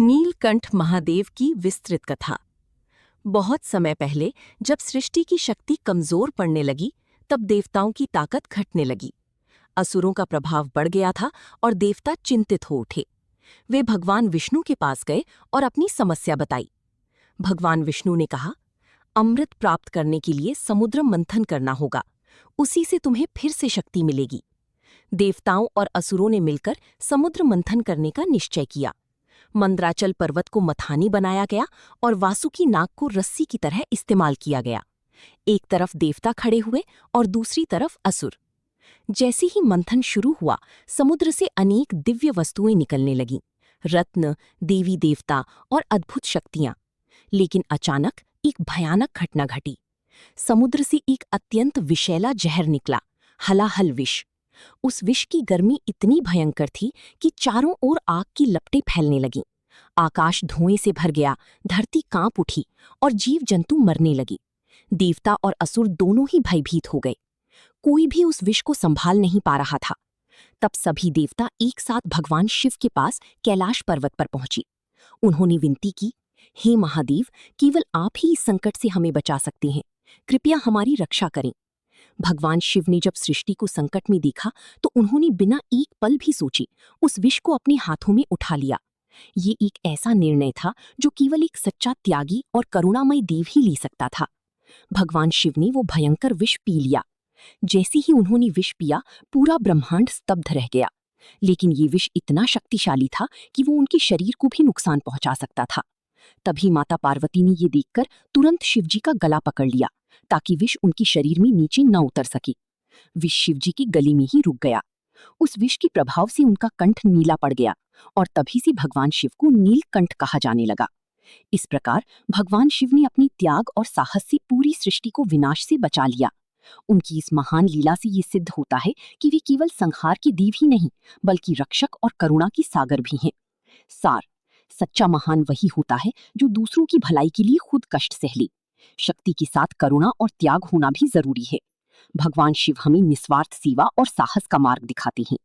नीलकंठ महादेव की विस्तृत कथा। बहुत समय पहले जब सृष्टि की शक्ति कमजोर पड़ने लगी, तब देवताओं की ताकत घटने लगी। असुरों का प्रभाव बढ़ गया था और देवता चिंतित हो उठे। वे भगवान विष्णु के पास गए और अपनी समस्या बताई। भगवान विष्णु ने कहा, अमृत प्राप्त करने के लिए समुद्र मंथन करना होगा, उसी से तुम्हें फिर से शक्ति मिलेगी। देवताओं और असुरों ने मिलकर समुद्र मंथन करने का निश्चय किया। मंद्राचल पर्वत को मथानी बनाया गया और वासुकी नाग को रस्सी की तरह इस्तेमाल किया गया। एक तरफ देवता खड़े हुए और दूसरी तरफ असुर। जैसे ही मंथन शुरू हुआ, समुद्र से अनेक दिव्य वस्तुएं निकलने लगीं, रत्न, देवी देवता और अद्भुत शक्तियां। लेकिन अचानक एक भयानक घटना घटी। समुद्र से एक अत्यंत विषैला जहर निकला, हलाहल विष। उस विष की गर्मी इतनी भयंकर थी कि चारों ओर आग की लपटें फैलने लगीं। आकाश धुएं से भर गया, धरती कांप उठी और जीव जंतु मरने लगे। देवता और असुर दोनों ही भयभीत हो गए। कोई भी उस विष को संभाल नहीं पा रहा था। तब सभी देवता एक साथ भगवान शिव के पास कैलाश पर्वत पर पहुंचे। उन्होंने विनती की, हे महादेव, केवल आप ही इस संकट से हमें बचा सकते हैं, कृपया हमारी रक्षा करें। भगवान शिव ने जब सृष्टि को संकट में देखा तो उन्होंने बिना एक पल भी सोचे उस विष को अपने हाथों में उठा लिया। ये एक ऐसा निर्णय था जो केवल एक सच्चा त्यागी और करुणामय देव ही ले सकता था। भगवान शिव ने वो भयंकर विष पी लिया। जैसे ही उन्होंने विष पिया, पूरा ब्रह्मांड स्तब्ध रह गया। लेकिन ये विष इतना शक्तिशाली था कि वो उनके शरीर को भी नुकसान पहुंचा सकता था। तभी माता पार्वती ने ये देखकर तुरंत शिवजी का गला पकड़ लिया, ताकि विष उनके शरीर में नीचे न उतर सके। विष शिवजी के गले में ही रुक गया। उस विष के प्रभाव से उनका कंठ नीला पड़ गया और तभी से भगवान शिव को नीलकंठ कहा जाने लगा। इस प्रकार भगवान शिव ने अपनी त्याग और साहस से पूरी सृष्टि को विनाश से बचा लिया। उनकी इस महान लीला से ये सिद्ध होता है कि वे केवल संहार के देव ही नहीं, बल्कि रक्षक और करुणा की सागर भी हैं। सार: सच्चा महान वही होता है जो दूसरों की भलाई के लिए खुद कष्ट सह ले। शक्ति के साथ करुणा और त्याग होना भी जरूरी है। भगवान शिव हमें निस्वार्थ सेवा और साहस का मार्ग दिखाते हैं।